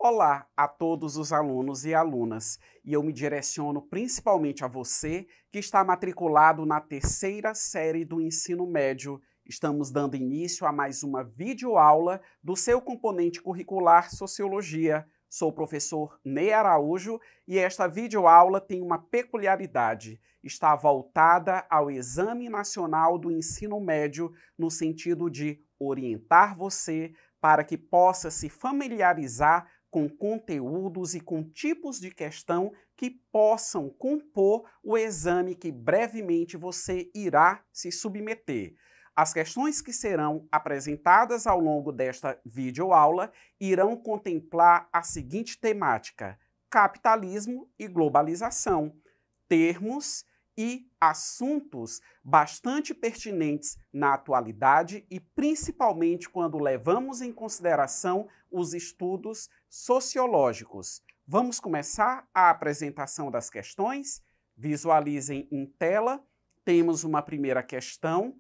Olá a todos os alunos e alunas, e eu me direciono principalmente a você que está matriculado na terceira série do ensino médio. Estamos dando início a mais uma videoaula do seu componente curricular Sociologia. Sou o professor Ney Araújo e esta videoaula tem uma peculiaridade. Está voltada ao Exame Nacional do Ensino Médio no sentido de orientar você para que possa se familiarizar com conteúdos e com tipos de questão que possam compor o exame que brevemente você irá se submeter. As questões que serão apresentadas ao longo desta videoaula irão contemplar a seguinte temática: capitalismo e globalização, termos e assuntos bastante pertinentes na atualidade e principalmente quando levamos em consideração os estudos sociológicos. Vamos começar a apresentação das questões? Visualizem em tela. Temos uma primeira questão.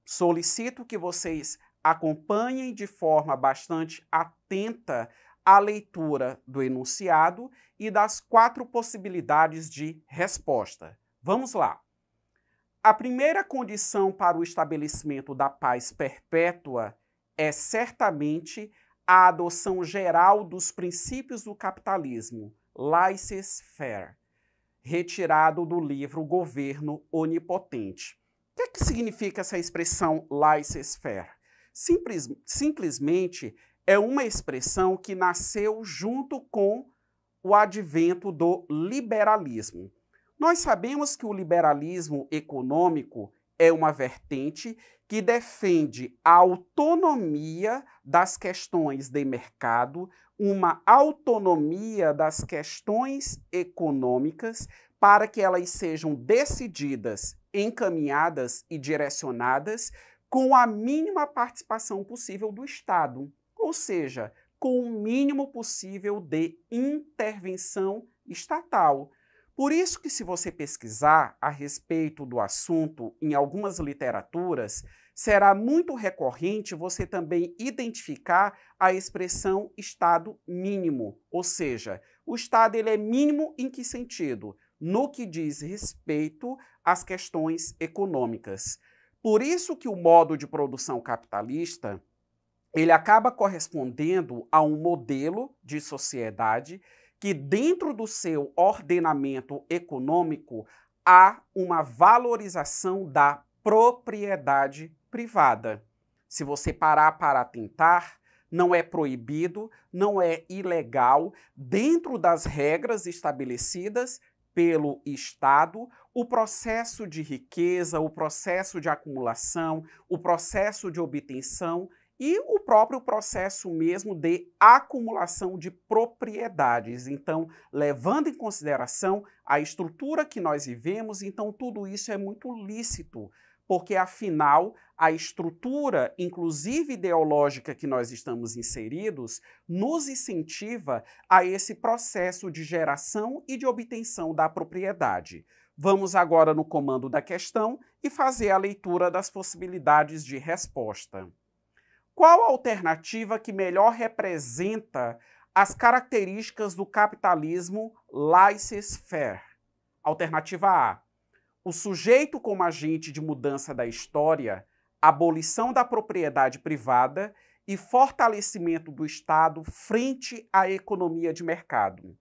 Solicito que vocês acompanhem de forma bastante atenta a leitura do enunciado e das 4 possibilidades de resposta. Vamos lá. A primeira condição para o estabelecimento da paz perpétua é certamente a adoção geral dos princípios do capitalismo, laissez-faire, retirado do livro Governo Onipotente. O que significa essa expressão laissez-faire? Simplesmente é uma expressão que nasceu junto com o advento do liberalismo. Nós sabemos que o liberalismo econômico é uma vertente que defende a autonomia das questões de mercado, uma autonomia das questões econômicas para que elas sejam decididas, encaminhadas e direcionadas com a mínima participação possível do Estado, ou seja, com o mínimo possível de intervenção estatal. Por isso que, se você pesquisar a respeito do assunto em algumas literaturas, será muito recorrente você também identificar a expressão Estado mínimo, ou seja, o Estado ele é mínimo em que sentido? No que diz respeito às questões econômicas. Por isso que o modo de produção capitalista ele acaba correspondendo a um modelo de sociedade que dentro do seu ordenamento econômico há uma valorização da propriedade privada. Se você parar para atentar, não é proibido, não é ilegal, dentro das regras estabelecidas pelo Estado, o processo de riqueza, o processo de acumulação, o processo de obtenção e o próprio processo mesmo de acumulação de propriedades. Então, levando em consideração a estrutura que nós vivemos, então tudo isso é muito lícito, porque afinal a estrutura, inclusive ideológica que nós estamos inseridos, nos incentiva a esse processo de geração e de obtenção da propriedade. Vamos agora no comando da questão e fazer a leitura das possibilidades de resposta. Qual a alternativa que melhor representa as características do capitalismo laissez-faire? Alternativa A: o sujeito como agente de mudança da história, abolição da propriedade privada e fortalecimento do Estado frente à economia de mercado.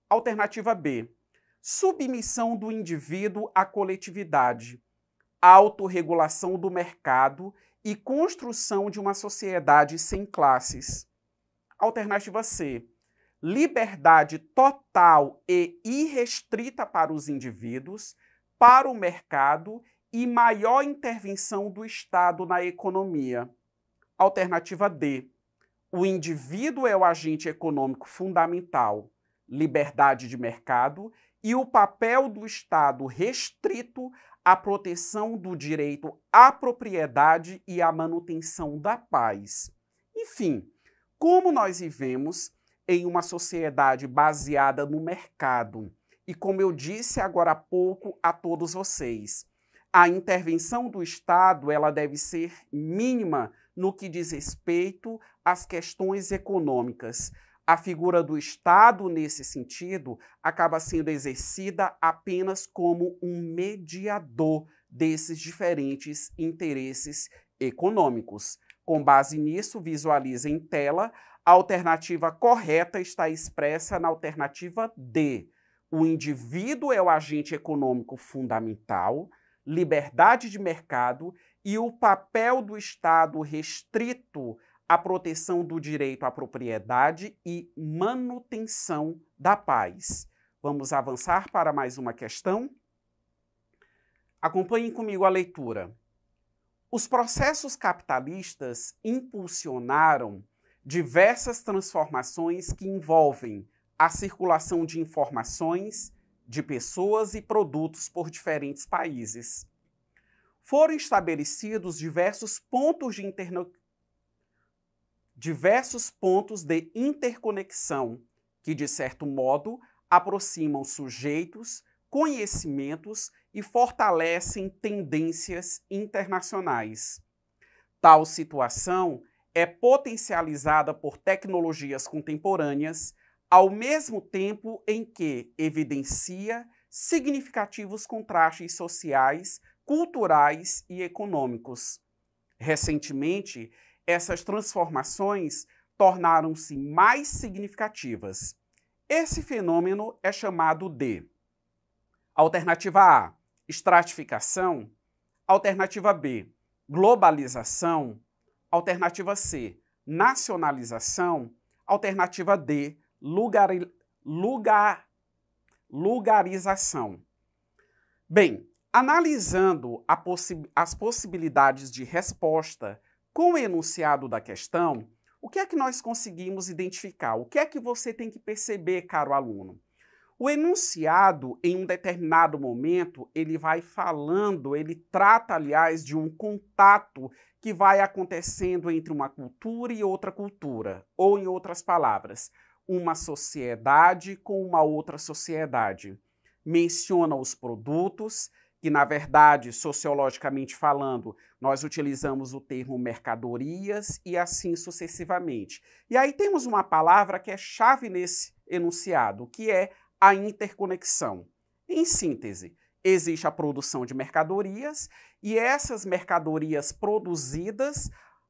Alternativa B: submissão do indivíduo à coletividade, autorregulação do mercado e construção de uma sociedade sem classes. Alternativa C: liberdade total e irrestrita para os indivíduos, para o mercado e maior intervenção do Estado na economia. Alternativa D: o indivíduo é o agente econômico fundamental, liberdade de mercado e o papel do Estado restrito à proteção do direito à propriedade e à manutenção da paz. Enfim, como nós vivemos em uma sociedade baseada no mercado, e como eu disse agora há pouco a todos vocês, a intervenção do Estado ela deve ser mínima no que diz respeito às questões econômicas. a figura do Estado, nesse sentido, acaba sendo exercida apenas como um mediador desses diferentes interesses econômicos. Com base nisso, visualize em tela, a alternativa correta está expressa na alternativa D. O indivíduo é o agente econômico fundamental, liberdade de mercado e o papel do Estado restrito à proteção do direito à propriedade e manutenção da paz. Vamos avançar para mais uma questão? Acompanhem comigo a leitura. Os processos capitalistas impulsionaram diversas transformações que envolvem a circulação de informações, de pessoas e produtos por diferentes países. Foram estabelecidos diversos pontos de interconexão que, de certo modo, aproximam sujeitos, conhecimentos e fortalecem tendências internacionais. Tal situação é potencializada por tecnologias contemporâneas, ao mesmo tempo em que evidencia significativos contrastes sociais, culturais e econômicos. Recentemente, essas transformações tornaram-se mais significativas. Esse fenômeno é chamado de alternativa A, estratificação, alternativa B, globalização, alternativa C, nacionalização, alternativa D, lugarização. Bem, analisando as possibilidades de resposta com o enunciado da questão, o que é que nós conseguimos identificar? O que é que você tem que perceber, caro aluno? O enunciado, em um determinado momento, ele vai falando, ele trata, aliás, de um contato que vai acontecendo entre uma cultura e outra cultura, ou, em outras palavras, uma sociedade com uma outra sociedade. Menciona os produtos, que, na verdade, sociologicamente falando, nós utilizamos o termo mercadorias e assim sucessivamente. E aí temos uma palavra que é chave nesse enunciado, que é a interconexão. Em síntese, existe a produção de mercadorias e essas mercadorias produzidas,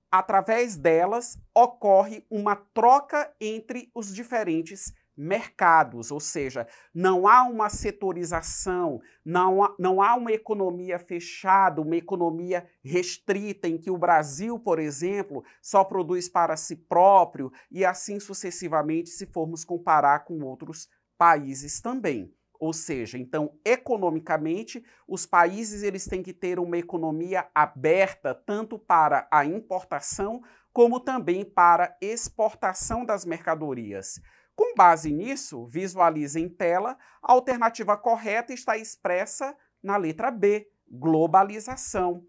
através delas, ocorre uma troca entre os diferentes mercados, ou seja, não há uma setorização, não há uma economia fechada, uma economia restrita, em que o Brasil, por exemplo, só produz para si próprio e assim sucessivamente, se formos comparar com outros países também. Ou seja, então, economicamente, os países eles têm que ter uma economia aberta tanto para a importação como também para a exportação das mercadorias. Com base nisso, visualize em tela, a alternativa correta está expressa na letra B, globalização,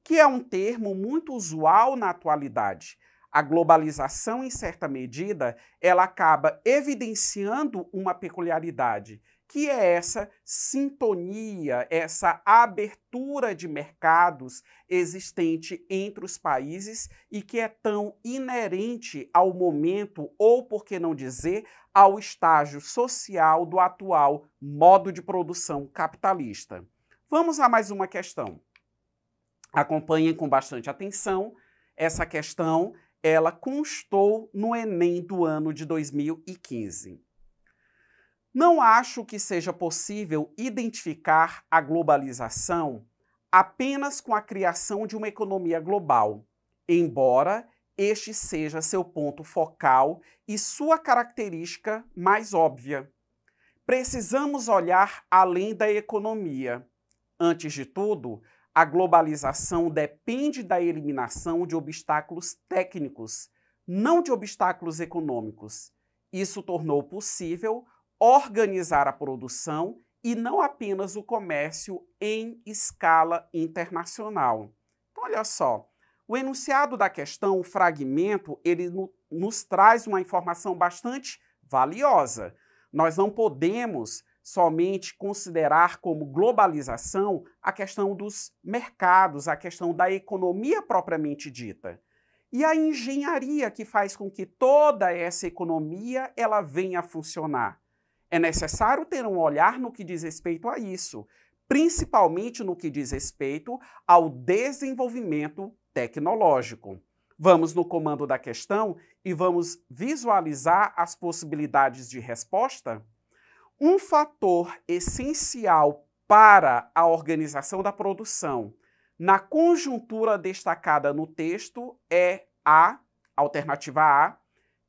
que é um termo muito usual na atualidade. A globalização, em certa medida, ela acaba evidenciando uma peculiaridade, que é essa sintonia, essa abertura de mercados existente entre os países e que é tão inerente ao momento, ou por que não dizer, ao estágio social do atual modo de produção capitalista. Vamos a mais uma questão. Acompanhem com bastante atenção. Essa questão, ela constou no Enem do ano de 2015. Não acho que seja possível identificar a globalização apenas com a criação de uma economia global, embora este seja seu ponto focal e sua característica mais óbvia. Precisamos olhar além da economia. Antes de tudo, a globalização depende da eliminação de obstáculos técnicos, não de obstáculos econômicos. Isso tornou possível organizar a produção e não apenas o comércio em escala internacional. Então, olha só, o enunciado da questão, o fragmento, ele nos traz uma informação bastante valiosa. Nós não podemos somente considerar como globalização a questão dos mercados, a questão da economia propriamente dita. E a engenharia que faz com que toda essa economia ela venha a funcionar. É necessário ter um olhar no que diz respeito a isso, principalmente no que diz respeito ao desenvolvimento tecnológico. Vamos no comando da questão e vamos visualizar as possibilidades de resposta? Um fator essencial para a organização da produção na conjuntura destacada no texto é a alternativa A,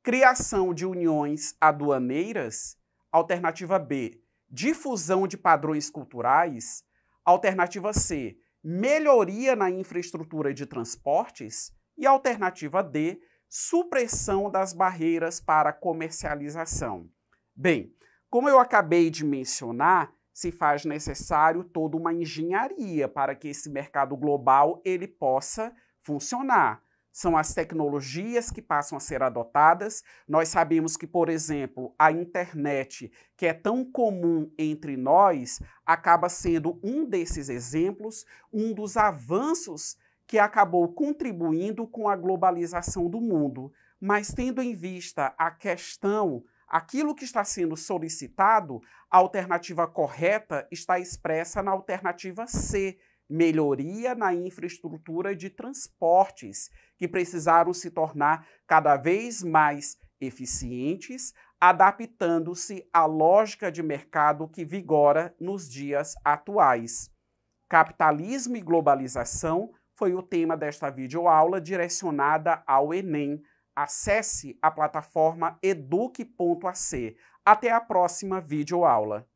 criação de uniões aduaneiras, alternativa B, difusão de padrões culturais, alternativa C, melhoria na infraestrutura de transportes e alternativa D, supressão das barreiras para a comercialização. Bem, como eu acabei de mencionar, se faz necessário toda uma engenharia para que esse mercado global ele possa funcionar. São as tecnologias que passam a ser adotadas. Nós sabemos que, por exemplo, a internet, que é tão comum entre nós, acaba sendo um desses exemplos, um dos avanços que acabou contribuindo com a globalização do mundo. Mas tendo em vista a questão, aquilo que está sendo solicitado, a alternativa correta está expressa na alternativa C, melhoria na infraestrutura de transportes, que precisaram se tornar cada vez mais eficientes, adaptando-se à lógica de mercado que vigora nos dias atuais. Capitalismo e globalização foi o tema desta videoaula direcionada ao Enem. Acesse a plataforma eduque.ac. Até a próxima videoaula.